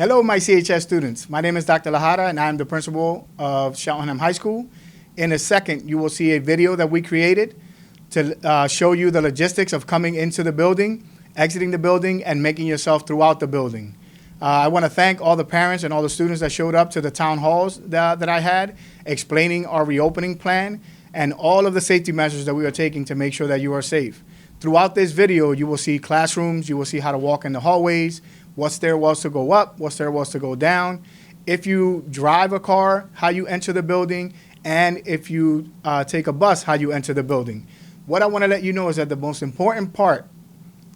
Hello, my CHS students. My name is Dr. Lajara, and I'm the principal of Cheltenham High School. In a second, you will see a video that we created to show you the logistics of coming into the building, exiting the building, and making yourself throughout the building. I want to thank all the parents and all the students that showed up to the town halls that I had, explaining our reopening plan and all of the safety measures that we are taking to make sure that you are safe. Throughout this video, you will see classrooms, you will see how to walk in the hallways, what stairwells to go up, what stairwells to go down. If you drive a car, how you enter the building, and if you take a bus, how you enter the building. What I want to let you know is that the most important part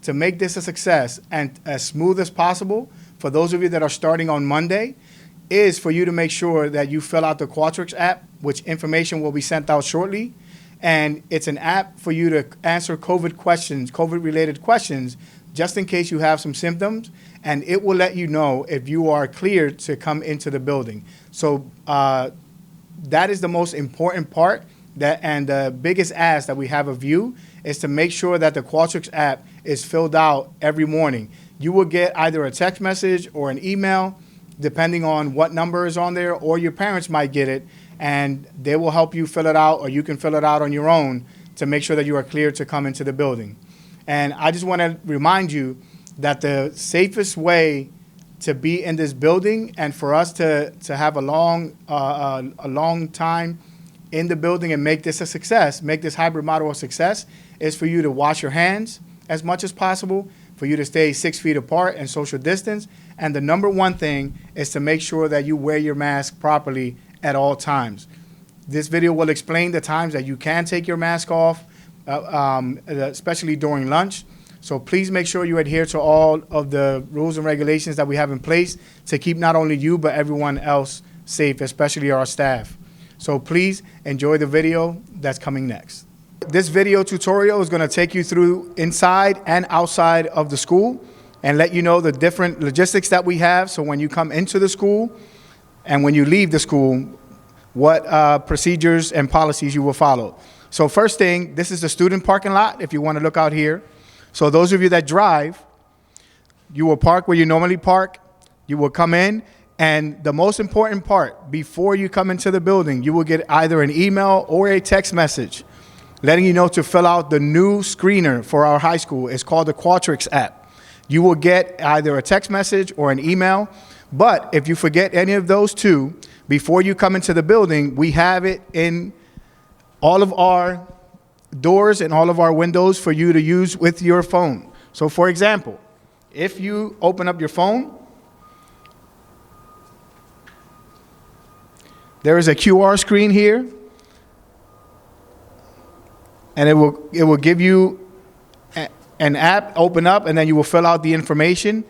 to make this a success and as smooth as possible for those of you that are starting on Monday is for you to make sure that you fill out the Qualtrics app, which information will be sent out shortly. And it's an app for you to answer COVID questions, COVID-related questions, just in case you have some symptoms, and it will let you know if you are cleared to come into the building. So that is the most important part, and the biggest ask that we have of you is to make sure that the Qualtrics app is filled out every morning. You will get either a text message or an email, depending on what number is on there, or your parents might get it, and they will help you fill it out, or you can fill it out on your own to make sure that you are cleared to come into the building. And I just want to remind you that the safest way to be in this building and for us to have a long time in the building and make this a success, make this hybrid model a success, is for you to wash your hands as much as possible, for you to stay 6 feet apart and social distance. And the number one thing is to make sure that you wear your mask properly at all times. This video will explain the times that you can take your mask off, especially during lunch. So please make sure you adhere to all of the rules and regulations that we have in place to keep not only you, but everyone else safe, especially our staff. So please enjoy the video that's coming next. This video tutorial is going to take you through inside and outside of the school and let you know the different logistics that we have. So when you come into the school and when you leave the school, what procedures and policies you will follow. So first thing, this is the student parking lot, if you want to look out here. So those of you that drive, you will park where you normally park. You will come in, and the most important part, before you come into the building, you will get either an email or a text message letting you know to fill out the new screener for our high school. It's called the Qualtrics app. You will get either a text message or an email, but if you forget any of those two, before you come into the building, we have it in all of our doors and all of our windows for you to use with your phone. So for example, if you open up your phone, there is a QR screen here, and it will give you an app, open up, and then you will fill out the information,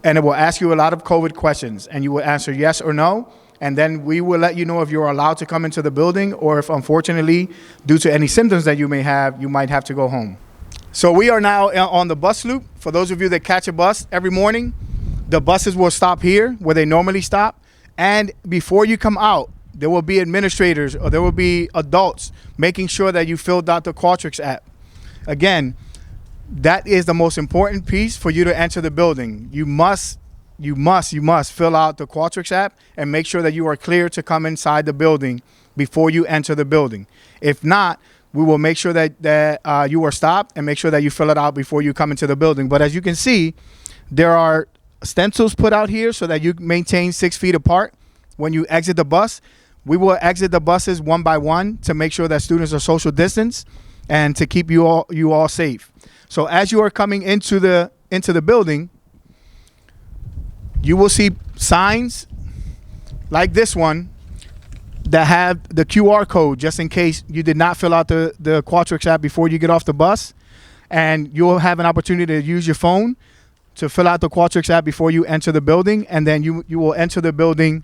and it will ask you a lot of COVID questions, and you will answer yes or no. And then we will let you know if you're allowed to come into the building or if, unfortunately, due to any symptoms that you may have, you might have to go home. So we are now on the bus loop. For those of you that catch a bus every morning, the buses will stop here where they normally stop. And before you come out, there will be administrators or there will be adults making sure that you filled out the Qualtrics app. Again, that is the most important piece for you to enter the building. You must fill out the Qualtrics app and make sure that you are clear to come inside the building before you enter the building. If not, we will make sure that you are stopped and make sure that you fill it out before you come into the building. But as you can see, there are stencils put out here so that you maintain 6 feet apart when you exit the bus. We will exit the buses one by one to make sure that students are social distance and to keep you all safe. So as you are coming into the building, you will see signs like this one that have the QR code, just in case you did not fill out the Qualtrics app before you get off the bus. And you'll have an opportunity to use your phone to fill out the Qualtrics app before you enter the building. And then you will enter the building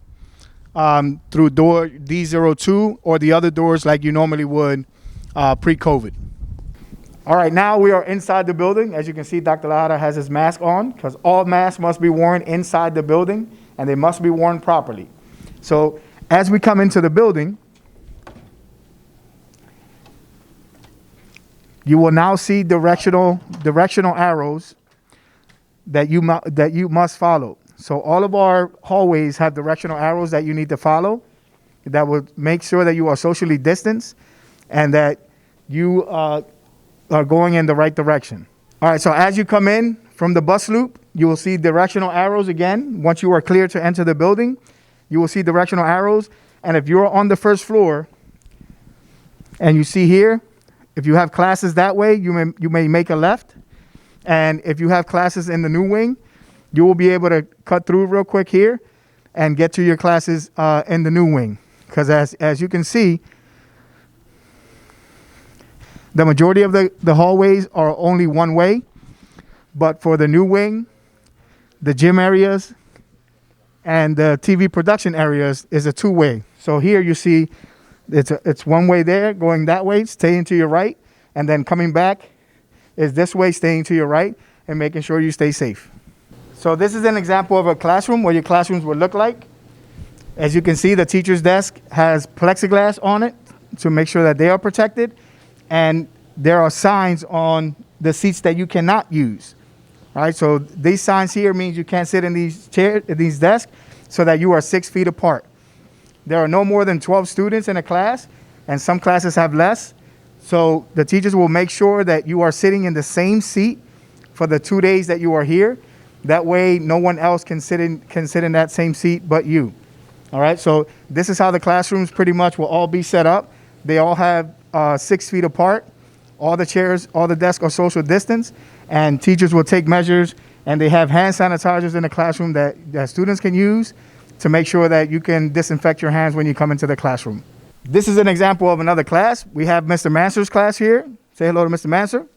through door D02 or the other doors like you normally would pre-COVID. All right, now we are inside the building. As you can see, Dr. Lajara has his mask on because all masks must be worn inside the building and they must be worn properly. So as we come into the building, you will now see directional arrows that you must follow. So all of our hallways have directional arrows that you need to follow that will make sure that you are socially distanced and that you are going in the right direction. All right, so as you come in from the bus loop, you will see directional arrows again. Once you are clear to enter the building, you will see directional arrows. And if you're on the first floor and you see here, if you have classes that way, you may make a left. And if you have classes in the new wing, you will be able to cut through real quick here and get to your classes in the new wing. Because as you can see, the majority of the hallways are only one way. But for the new wing, the gym areas, and the TV production areas is a two-way. So here you see it's one way there, going that way, staying to your right, and then coming back is this way, staying to your right, and making sure you stay safe. So this is an example of a classroom, what your classrooms would look like. As you can see, the teacher's desk has plexiglass on it to make sure that they are protected, and there are signs on the seats that you cannot use. All right, so these signs here means you can't sit in these chairs, these desks, so that you are 6 feet apart. There are no more than 12 students in a class, and some classes have less. So the teachers will make sure that you are sitting in the same seat for the 2 days that you are here. That way, no one else can sit in that same seat but you. All right, so this is how the classrooms pretty much will all be set up. They all have 6 feet apart. All the chairs, all the desks are social distance, and teachers will take measures, and they have hand sanitizers in the classroom that students can use to make sure that you can disinfect your hands when you come into the classroom. This is an example of another class. We have Mr. Manser's class here. Say hello to Mr. Manser.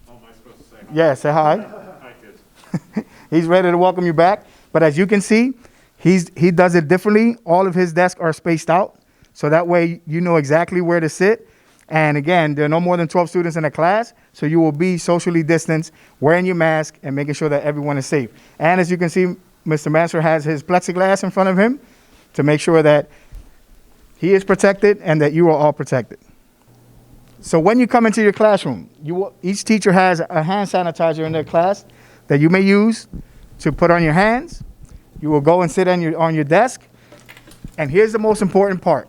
Oh, am I supposed to say hi? Yeah, say hi. Hi, kids. He's ready to welcome you back. But as you can see, he does it differently. All of his desks are spaced out, so that way you know exactly where to sit. And again, there are no more than 12 students in a class, so you will be socially distanced, wearing your mask, and making sure that everyone is safe. And as you can see, Mr. Manser has his plexiglass in front of him to make sure that he is protected and that you are all protected. So when you come into your classroom, each teacher has a hand sanitizer in their class that you may use to put on your hands. You will go and sit on your desk. And here's the most important part.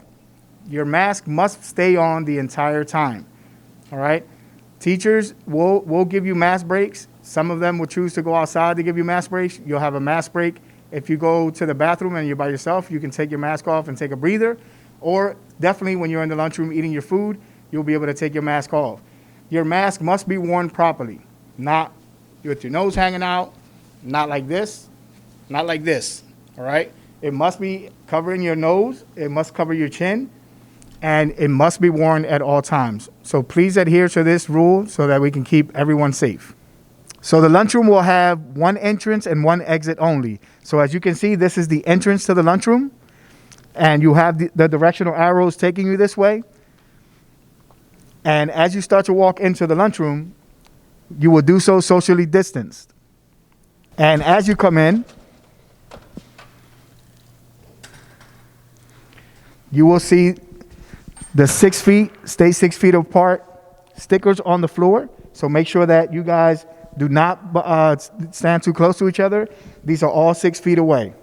Your mask must stay on the entire time. All right? Teachers will give you mask breaks. Some of them will choose to go outside to give you mask breaks. You'll have a mask break. If you go to the bathroom and you're by yourself, you can take your mask off and take a breather. Or definitely when you're in the lunchroom eating your food, you'll be able to take your mask off. Your mask must be worn properly, not with your nose hanging out, not like this, not like this, all right? It must be covering your nose, it must cover your chin, and it must be worn at all times. So please adhere to this rule so that we can keep everyone safe. So the lunchroom will have one entrance and one exit only. So as you can see, this is the entrance to the lunchroom, and you have the directional arrows taking you this way. And as you start to walk into the lunchroom, you will do so socially distanced. And as you come in, you will see the 6 feet, stay 6 feet apart stickers on the floor. So make sure that you guys do not stand too close to each other. These are all 6 feet away.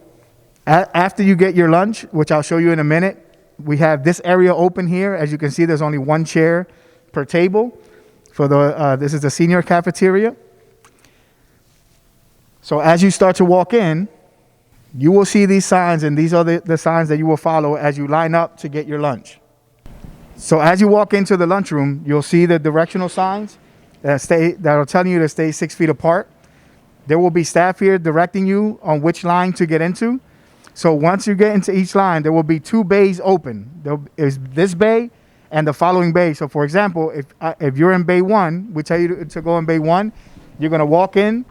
After you get your lunch, which I'll show you in a minute, we have this area open here. As you can see, there's only one chair per table. This is the senior cafeteria. So as you start to walk in, you will see these signs, and these are the signs that you will follow as you line up to get your lunch. So as you walk into the lunchroom, you'll see the directional signs that are telling you to stay 6 feet apart. There will be staff here directing you on which line to get into. So once you get into each line, there will be 2 bays open. There is this bay and the following bay. So for example, if you're in bay 1, we tell you to go in bay 1, you're going to walk in.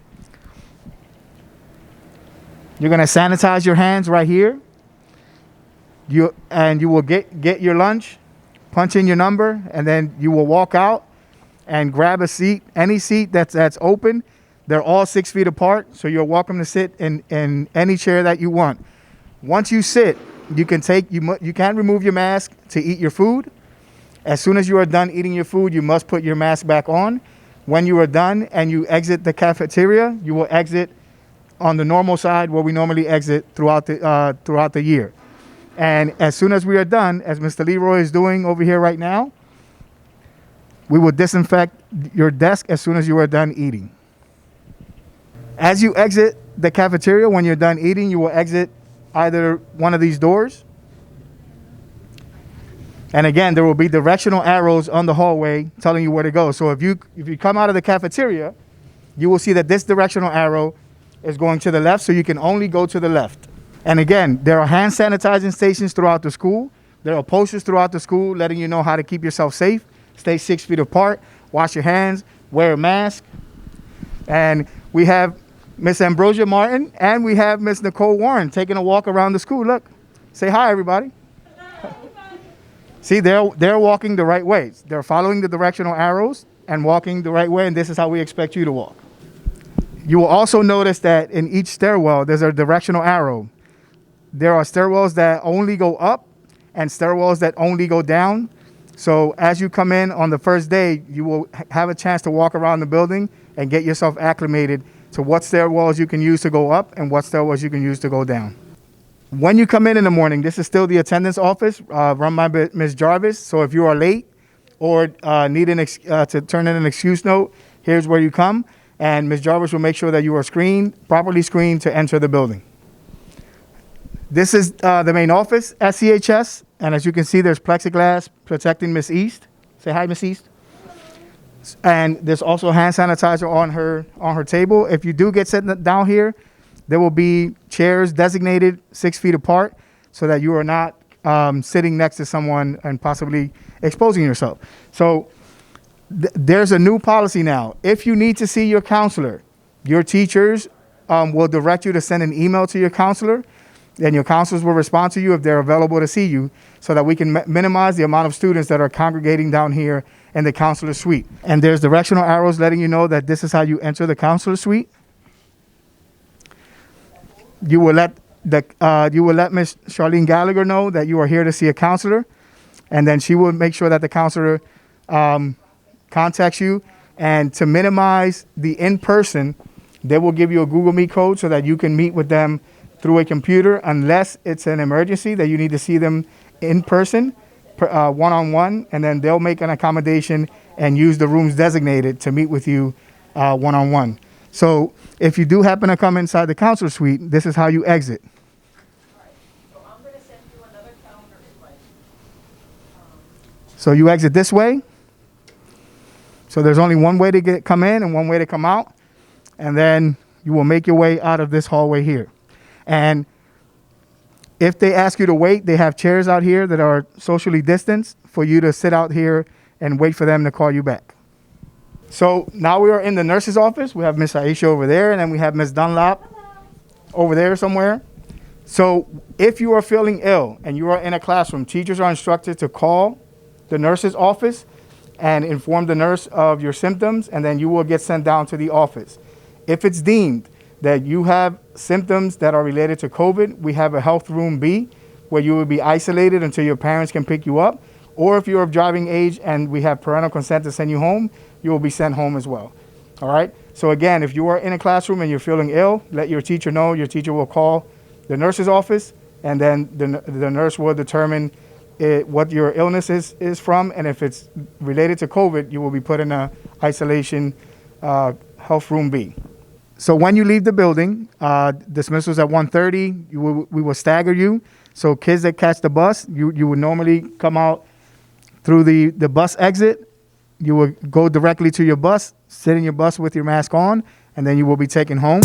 You're going to sanitize your hands right here. You will get your lunch, punch in your number, and then you will walk out and grab a seat, any seat that's open. They're all 6 feet apart, so you're welcome to sit in any chair that you want. Once you sit, you can remove your mask to eat your food. As soon as you are done eating your food, you must put your mask back on. When you are done and you exit the cafeteria, you will exit on the normal side where we normally exit throughout the year. And as soon as we are done, as Mr. Leroy is doing over here right now, we will disinfect your desk as soon as you are done eating. As you exit the cafeteria, when you're done eating, you will exit either one of these doors. And again, there will be directional arrows on the hallway telling you where to go. So if you come out of the cafeteria, you will see that this directional arrow is going to the left, so you can only go to the left. And again, there are hand sanitizing stations throughout the school. There are posters throughout the school letting you know how to keep yourself safe. Stay 6 feet apart, wash your hands, wear a mask. And we have Miss Ambrosia Martin and we have Miss Nicole Warren taking a walk around the school. Look, say hi, everybody. See, they're walking the right way. They're following the directional arrows and walking the right way, and this is how we expect you to walk. You will also notice that in each stairwell, there's a directional arrow. There are stairwells that only go up and stairwells that only go down. So as you come in on the first day, you will have a chance to walk around the building and get yourself acclimated to what stairwells you can use to go up and what stairwells you can use to go down. When you come in the morning, this is still the attendance office run by Ms. Jarvis. So if you are late or need to turn in an excuse note, here's where you come. And Ms. Jarvis will make sure that you are properly screened to enter the building. This is the main office at CHS. And as you can see, there's plexiglass protecting Miss East. Say hi, Miss East. And there's also hand sanitizer on her table. If you do get sitting down here, there will be chairs designated 6 feet apart so that you are not sitting next to someone and possibly exposing yourself. So there's a new policy now. If you need to see your counselor, your teachers will direct you to send an email to your counselor, and your counselors will respond to you if they're available to see you so that we can minimize the amount of students that are congregating down here in the counselor suite. And there's directional arrows letting you know that this is how you enter the counselor suite. You will let Miss Charlene Gallagher know that you are here to see a counselor, and then she will make sure that the counselor contacts you. And to minimize the in-person, they will give you a Google Meet code so that you can meet with them through a computer, unless it's an emergency that you need to see them in person, one-on-one, and then they'll make an accommodation and use the rooms designated to meet with you one-on-one. So if you do happen to come inside the counselor suite, this is how you exit. So I'm going to send you another calendar invite. So you exit this way. So there's only one way to come in and one way to come out. And then you will make your way out of this hallway here. And if they ask you to wait, they have chairs out here that are socially distanced for you to sit out here and wait for them to call you back. So now we are in the nurse's office. We have Miss Aisha over there, and then we have Miss Dunlap over there somewhere. So if you are feeling ill and you are in a classroom, teachers are instructed to call the nurse's office and inform the nurse of your symptoms, and then you will get sent down to the office. If it's deemed that you have symptoms that are related to COVID, we have a health room B where you will be isolated until your parents can pick you up. Or if you're of driving age and we have parental consent to send you home, you will be sent home as well. All right? So again, if you are in a classroom and you're feeling ill, let your teacher know. Your teacher will call the nurse's office, and then the nurse will determine what your illness is from. And if it's related to COVID, you will be put in a isolation health room B. So when you leave the building, dismissals at 1:30, we will stagger you. So kids that catch the bus, you would normally come out through the bus exit. You will go directly to your bus, sit in your bus with your mask on, and then you will be taken home.